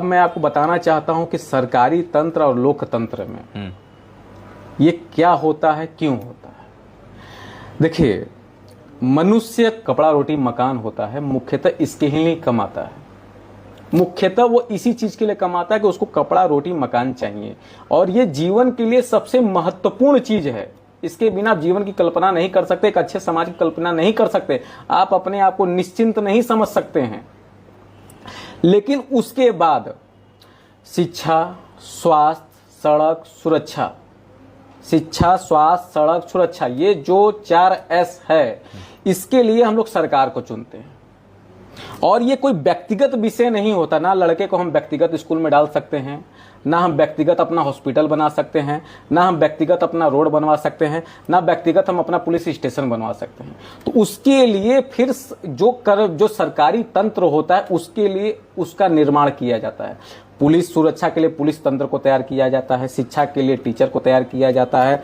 मैं आपको बताना चाहता हूं कि सरकारी तंत्र और लोकतंत्र में ये क्या होता है, क्यों होता है। देखिए, मनुष्य कपड़ा रोटी मकान होता है, मुख्यतः इसके ही लिए कमाता है। मुख्यतः वो इसी चीज के लिए कमाता है कि उसको कपड़ा रोटी मकान चाहिए, और ये जीवन के लिए सबसे महत्वपूर्ण चीज है। इसके बिना आप जीवन की कल्पना नहीं कर सकते, एक अच्छे समाज की कल्पना नहीं कर सकते, आप अपने आप को निश्चिंत नहीं समझ सकते हैं। लेकिन उसके बाद शिक्षा, स्वास्थ्य, सड़क, सुरक्षा, शिक्षा, स्वास्थ्य, सड़क, सुरक्षा, ये जो 4S है, इसके लिए हम लोग सरकार को चुनते हैं। और ये कोई व्यक्तिगत विषय नहीं होता। ना लड़के को हम व्यक्तिगत स्कूल में डाल सकते हैं, ना हम व्यक्तिगत अपना हॉस्पिटल बना सकते हैं, ना हम व्यक्तिगत अपना रोड बनवा सकते हैं, ना व्यक्तिगत हम अपना पुलिस स्टेशन बनवा सकते हैं। तो उसके लिए फिर जो सरकारी तंत्र होता है, उसके लिए उसका निर्माण किया जाता है। पुलिस सुरक्षा के लिए पुलिस तंत्र को तैयार किया जाता है, शिक्षा के लिए टीचर को तैयार किया जाता है,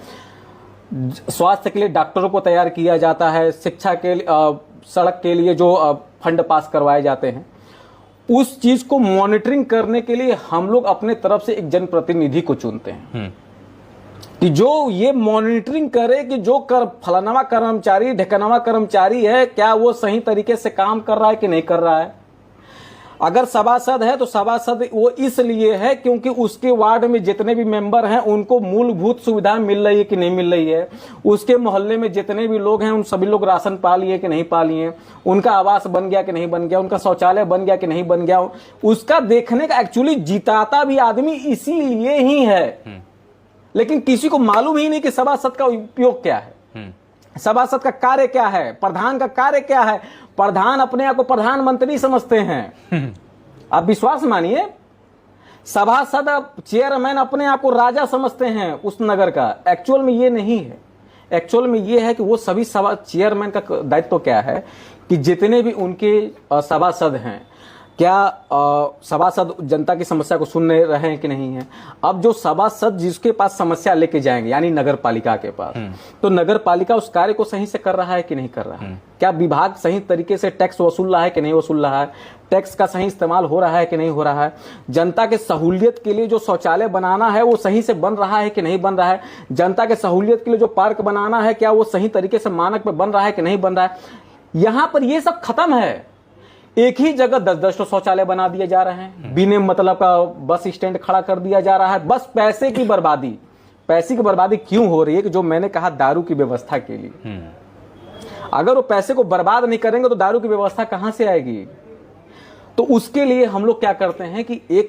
स्वास्थ्य के लिए डॉक्टरों को तैयार किया जाता है, शिक्षा के लिए सड़क के लिए जो फंड पास करवाए जाते हैं। उस चीज को मॉनिटरिंग करने के लिए हम लोग अपने तरफ से एक जनप्रतिनिधि को चुनते हैं कि जो ये मॉनिटरिंग करे कि जो फलाना कर्मचारी ढेकनवा कर्मचारी है, क्या वो सही तरीके से काम कर रहा है कि नहीं कर रहा है। अगर सभासद है तो सभासद वो इसलिए है क्योंकि उसके वार्ड में जितने भी मेंबर हैं उनको मूलभूत सुविधाएं मिल रही है कि नहीं मिल रही है, उसके मोहल्ले में जितने भी लोग हैं उन सभी लोग राशन पा लिए कि नहीं पा लिए, उनका आवास बन गया कि नहीं बन गया, उनका शौचालय बन गया कि नहीं बन गया, उसका देखने का एक्चुअली जिताता भी आदमी इसीलिए ही है। लेकिन किसी को मालूम ही नहीं कि सभासद का उपयोग क्या है, सभासद का कार्य क्या है, प्रधान का कार्य क्या है। प्रधान अपने आप को प्रधानमंत्री समझते हैं। आप विश्वास मानिए, सभासद चेयरमैन अपने आप को राजा समझते हैं उस नगर का। एक्चुअल में ये नहीं है। एक्चुअल में ये है कि वो सभी चेयरमैन का दायित्व क्या है कि जितने भी उनके सभासद हैं, क्या सभासद जनता की समस्या को सुन रहे हैं कि नहीं है। अब जो सभासद जिसके पास समस्या लेके जाएंगे, यानी नगर पालिका के पास, तो नगर पालिका उस कार्य को सही से कर रहा है कि नहीं कर रहा है। क्या विभाग सही तरीके से टैक्स वसूल रहा है कि नहीं वसूल रहा है, टैक्स का सही इस्तेमाल हो रहा है कि नहीं हो रहा है, जनता के सहूलियत के लिए जो शौचालय बनाना है वो सही से बन रहा है कि नहीं बन रहा है, जनता के सहूलियत के लिए जो पार्क बनाना है क्या वो सही तरीके से मानक पे बन रहा है कि नहीं बन रहा है। यहां पर ये सब खत्म है। एक ही जगह 10-10 शौचालय बना दिए जा रहे हैं, बिना मतलब का बस स्टैंड खड़ा कर दिया जा रहा है, बस पैसे की बर्बादी। पैसे की बर्बादी क्यों हो रही है कि जो मैंने कहा, दारू की व्यवस्था के लिए। अगर वो पैसे को बर्बाद नहीं करेंगे तो दारू की व्यवस्था कहां से आएगी। तो उसके लिए हम लोग क्या करते हैं कि एक